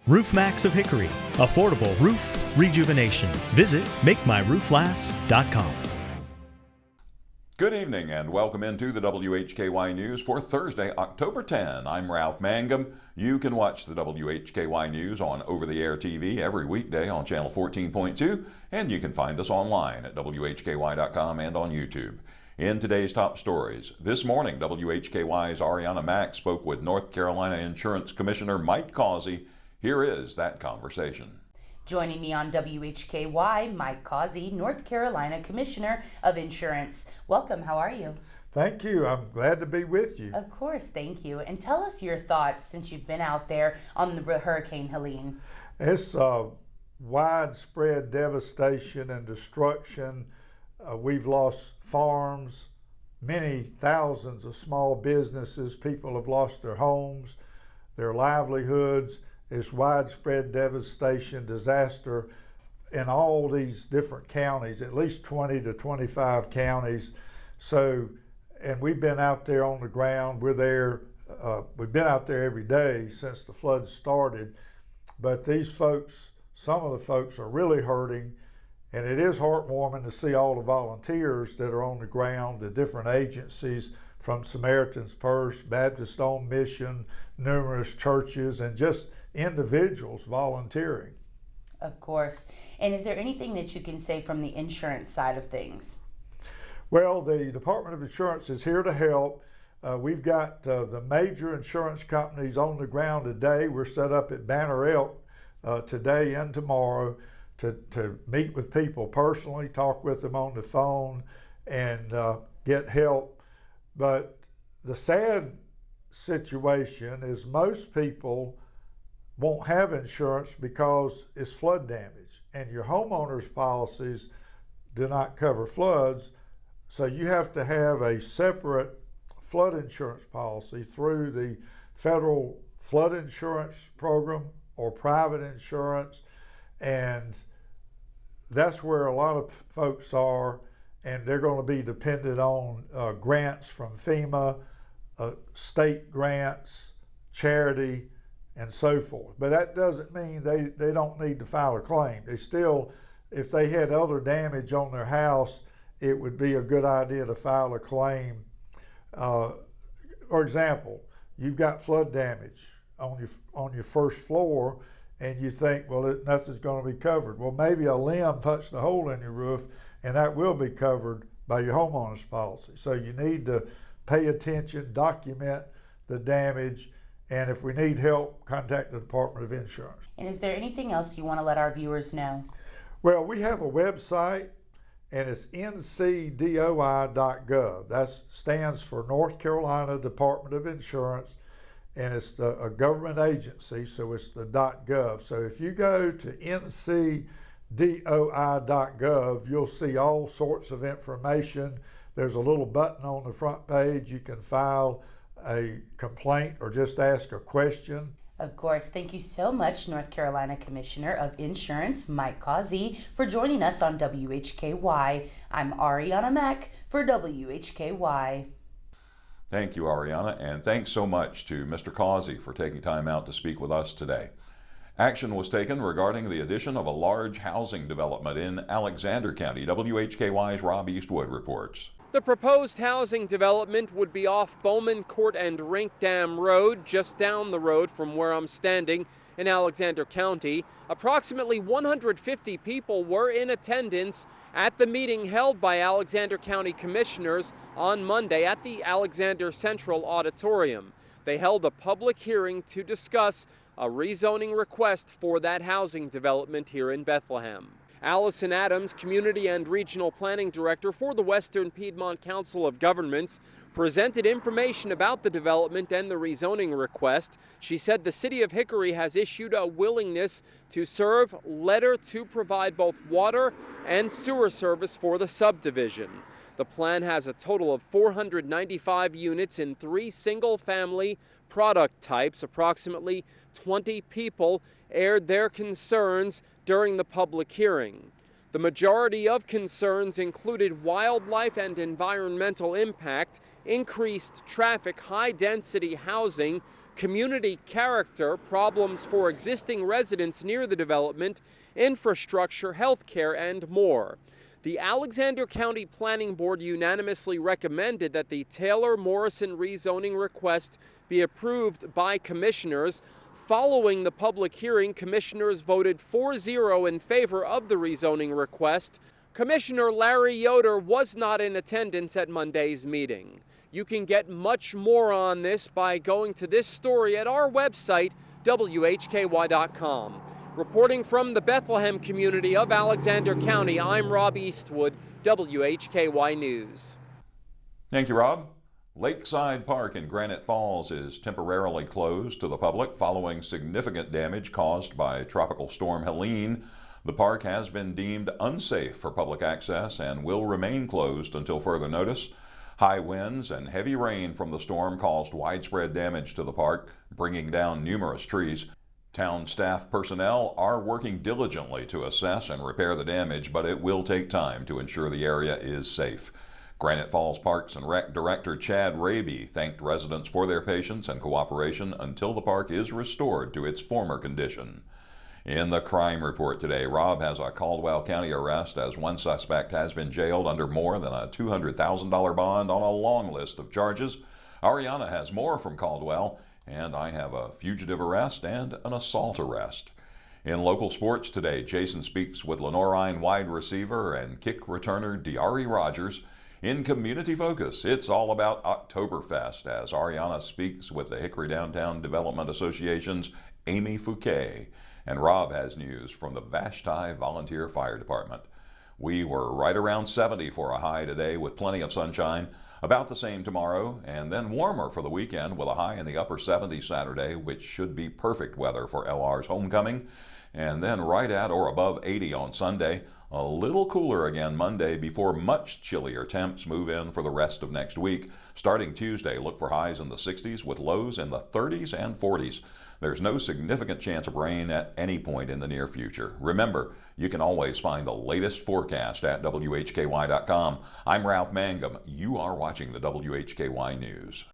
Roof Max of Hickory. Affordable roof rejuvenation. Visit MakeMyRoofLast.com. Good evening and welcome into the WHKY News for Thursday, October 10. I'm Ralph Mangum. You can watch the WHKY News on over-the-air TV every weekday on channel 14.2, and you can find us online at WHKY.com and on YouTube. In today's top stories, this morning WHKY's Arianna Mack spoke with North Carolina Insurance Commissioner Mike Causey. Here is that conversation. Joining me on WHKY, Mike Causey, North Carolina Commissioner of Insurance. Welcome, how are you? Thank you, I'm glad to be with you. Of course, thank you. And tell us your thoughts since you've been out there on the Hurricane Helene. It's widespread devastation and destruction. We've lost farms, many thousands of small businesses. People have lost their homes, their livelihoods. It's widespread devastation, disaster in all these different counties, at least 20 to 25 counties. So, and we've been out there on the ground. We're there. We've been out there every day since the floods started. But these folks, some of the folks are really hurting. And it is heartwarming to see all the volunteers that are on the ground, the different agencies from Samaritan's Purse, Baptist On Mission, numerous churches, and just individuals volunteering. Of course. And is there anything that you can say from the insurance side of things? Well, the Department of Insurance is here to help. We've got the major insurance companies on the ground today. We're set up at Banner Elk today and tomorrow to meet with people personally, talk with them on the phone, and get help. But the sad situation is most people won't have insurance because it's flood damage, and your homeowner's policies do not cover floods, so you have to have a separate flood insurance policy through the federal flood insurance program or private insurance, and that's where a lot of folks are, and they're going to be dependent on grants from FEMA, state grants, charity, and so forth. But that doesn't mean they don't need to file a claim. They still, if they had other damage on their house, it would be a good idea to file a claim. For example, you've got flood damage on your first floor, and you think, well, nothing's going to be covered. Well, maybe a limb punched a hole in your roof, and that will be covered by your homeowner's policy. So you need to pay attention, document the damage, and if we need help, contact the Department of Insurance. And is there anything else you want to let our viewers know? Well, we have a website, and it's ncdoi.gov. That stands for North Carolina Department of Insurance, and it's a government agency, so it's the .gov. So if you go to ncdoi.gov, you'll see all sorts of information. There's a little button on the front page. You can file a complaint or just ask a question. Of course. Thank you so much, North Carolina Commissioner of Insurance, Mike Causey, for joining us on WHKY. I'm Arianna Mack for WHKY. Thank you, Arianna, and thanks so much to Mr. Causey for taking time out to speak with us today. Action was taken regarding the addition of a large housing development in Alexander County. WHKY's Rob Eastwood reports. The proposed housing development would be off Bowman Court and Rink Dam Road, just down the road from where I'm standing in Alexander County. Approximately 150 people were in attendance at the meeting held by Alexander County commissioners on Monday at the Alexander Central Auditorium. They held a public hearing to discuss a rezoning request for that housing development here in Bethlehem. Allison Adams, Community and Regional Planning Director for the Western Piedmont Council of Governments, presented information about the development and the rezoning request. She said the City of Hickory has issued a willingness to serve letter to provide both water and sewer service for the subdivision. The plan has a total of 495 units in 3 single-family product types. Approximately 20 people aired their concerns during the public hearing. The majority of concerns included wildlife and environmental impact, increased traffic, high-density housing, community character, problems for existing residents near the development, infrastructure, healthcare, and more. The Alexander County Planning Board unanimously recommended that the Taylor-Morrison rezoning request be approved by commissioners. Following the public hearing, commissioners voted 4-0 in favor of the rezoning request. Commissioner Larry Yoder was not in attendance at Monday's meeting. You can get much more on this by going to this story at our website, WHKY.com. Reporting from the Bethlehem community of Alexander County, I'm Rob Eastwood, WHKY News. Thank you, Rob. Lakeside Park in Granite Falls is temporarily closed to the public following significant damage caused by Tropical Storm Helene. The park has been deemed unsafe for public access and will remain closed until further notice. High winds and heavy rain from the storm caused widespread damage to the park, bringing down numerous trees. Town staff personnel are working diligently to assess and repair the damage, but it will take time to ensure the area is safe. Granite Falls Parks and Rec Director Chad Raby thanked residents for their patience and cooperation until the park is restored to its former condition. In the crime report today, Rob has a Caldwell County arrest as one suspect has been jailed under more than a $200,000 bond on a long list of charges. Arianna has more from Caldwell, and I have a fugitive arrest and an assault arrest. In local sports today, Jason speaks with Lenorine wide receiver and kick returner Diari Rogers. In Community Focus, it's all about Oktoberfest as Arianna speaks with the Hickory Downtown Development Association's Amy Fouquet. And Rob has news from the Vashti Volunteer Fire Department. We were right around 70 for a high today with plenty of sunshine. About the same tomorrow, and then warmer for the weekend with a high in the upper 70s Saturday, which should be perfect weather for LR's homecoming. And then right at or above 80 on Sunday. A little cooler again Monday before much chillier temps move in for the rest of next week. Starting Tuesday, look for highs in the 60s with lows in the 30s and 40s. There's no significant chance of rain at any point in the near future. Remember, you can always find the latest forecast at WHKY.com. I'm Ralph Mangum. You are watching the WHKY News.